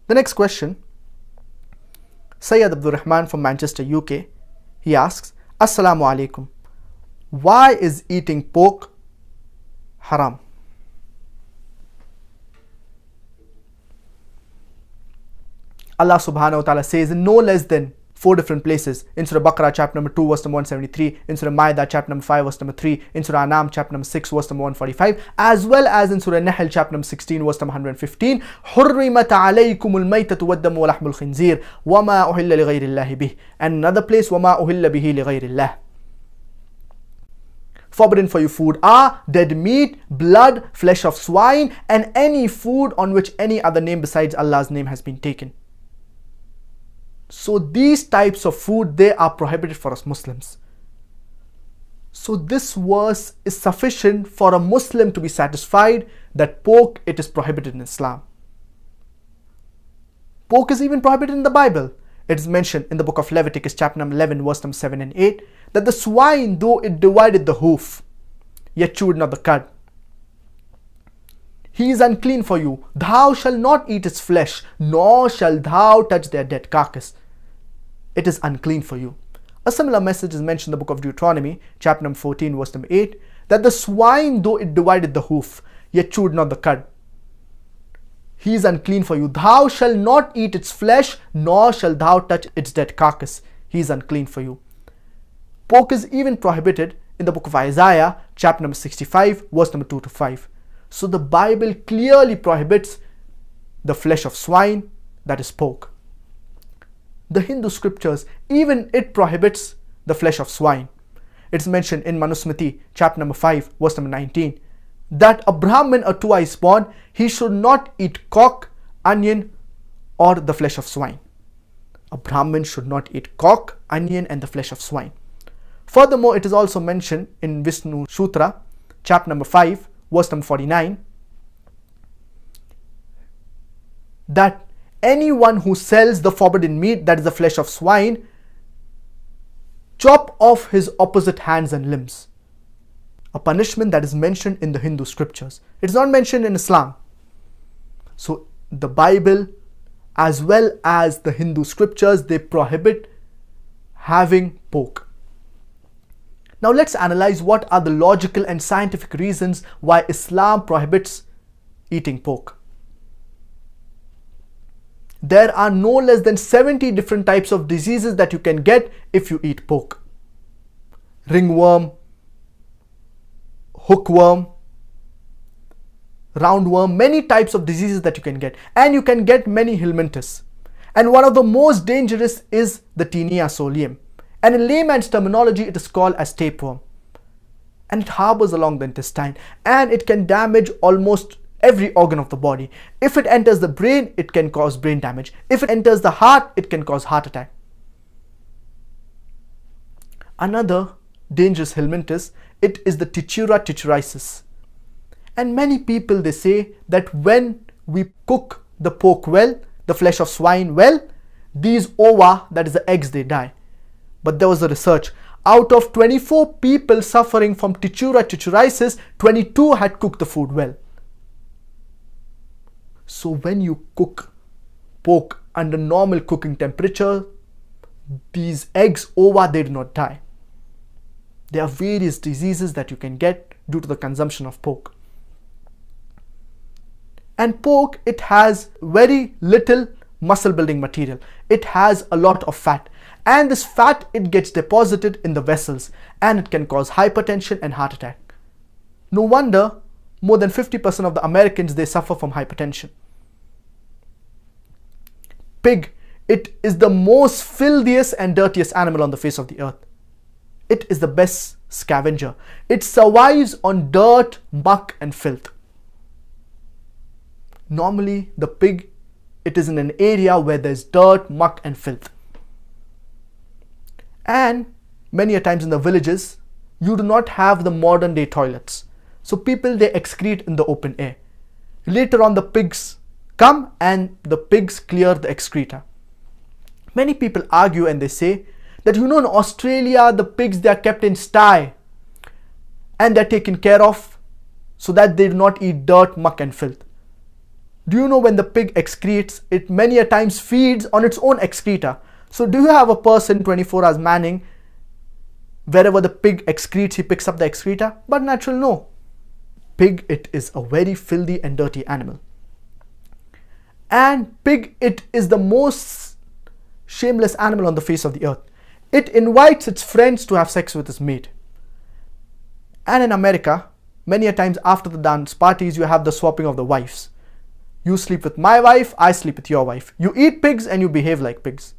The next question, Sayyid Abdul Rahman from Manchester, UK, he asks, Assalamu alaikum. Why is eating pork haram? Allah subhanahu wa ta'ala says in no less than 4 different places, in Surah Baqarah chapter number 2 verse number 173, in Surah Ma'idah chapter number 5 verse number 3, in Surah Anam chapter number 6 verse number 145, as well as in Surah Nahl chapter number 16 verse number 115, حُرِّمَتْ عَلَيْكُمُ الْمَيْتَةُ وَالدَّمُ وَلَحْمُ الْخِنْزِيرِ وَمَا أُهِلَّ لِغَيْرِ اللَّهِ بِهِ, and another place, وَمَا أُهِلَّ بِهِ لِغَيْرِ اللَّهِ. Forbidden for you food are dead meat, blood, flesh of swine, and any food on which any other name besides Allah's name has been taken. So these types of food, they are prohibited for us Muslims. So this verse is sufficient for a Muslim to be satisfied that pork, it is prohibited in Islam. Pork is even prohibited in the Bible. It is mentioned in the book of Leviticus chapter number 11 verse number 7 and 8 that the swine, though it divided the hoof, yet chewed not the cud. He is unclean for you. Thou shalt not eat its flesh, nor shalt thou touch their dead carcass. It is unclean for you. A similar message is mentioned in the book of Deuteronomy, chapter number 14, verse number 8, that the swine, though it divided the hoof, yet chewed not the cud. He is unclean for you. Thou shalt not eat its flesh, nor shalt thou touch its dead carcass. He is unclean for you. Pork is even prohibited in the book of Isaiah, chapter number 65, verse number 2 to 5. So the Bible clearly prohibits the flesh of swine, that is pork. The Hindu scriptures, even it prohibits the flesh of swine. It's mentioned in Manusmriti, chapter number 5, verse number 19, that a Brahmin or twice born, he should not eat cock, onion, or the flesh of swine. A Brahmin should not eat cock, onion, and the flesh of swine. Furthermore, it is also mentioned in Vishnu Sutra, chapter number 5, verse number 49, that anyone who sells the forbidden meat, that is the flesh of swine, chop off his opposite hands and limbs. A punishment that is mentioned in the Hindu scriptures. It is not mentioned in Islam. So the Bible as well as the Hindu scriptures, they prohibit having pork. Now let's analyze what are the logical and scientific reasons why Islam prohibits eating pork. There are no less than 70 different types of diseases that you can get if you eat pork. Ringworm, hookworm, roundworm, many types of diseases that you can get. And you can get many helminthes. And one of the most dangerous is the Taenia solium. And in layman's terminology, it is called as tapeworm. And it harbors along the intestine. And it can damage almost every organ of the body. If it enters the brain, it can cause brain damage. If it enters the heart, it can cause heart attack. Another dangerous helminthus, it is the Tichura tichuriasis. And many people, they say that when we cook the pork well, the flesh of swine well, these ova, that is the eggs, they die. But there was a research. Out of 24 people suffering from Tichura tichuriasis, 22 had cooked the food well. So when you cook pork under normal cooking temperature, these eggs, ova, they do not die. There are various diseases that you can get due to the consumption of pork. And pork, it has very little muscle building material. It has a lot of fat. And this fat, it gets deposited in the vessels and it can cause hypertension and heart attack. No wonder more than 50% of the Americans, they suffer from hypertension. Pig, it is the most filthiest and dirtiest animal on the face of the earth. It is the best scavenger. It survives on dirt, muck and filth. Normally, the pig, it is in an area where there is dirt, muck and filth. And many a times in the villages, you do not have the modern day toilets. So people, they excrete in the open air. Later on, the pigs come and the pigs clear the excreta. Many people argue and they say that, you know, in Australia, the pigs, they are kept in sty and they are taken care of so that they do not eat dirt, muck and filth. Do you know when the pig excretes, it many a times feeds on its own excreta? So do you have a person 24 hours manning, wherever the pig excretes, he picks up the excreta? But naturally, no. Pig, it is a very filthy and dirty animal. And pig, it is the most shameless animal on the face of the earth. It invites its friends to have sex with its mate. And in America, many a times after the dance parties, you have the swapping of the wives. You sleep with my wife, I sleep with your wife. You eat pigs and you behave like pigs.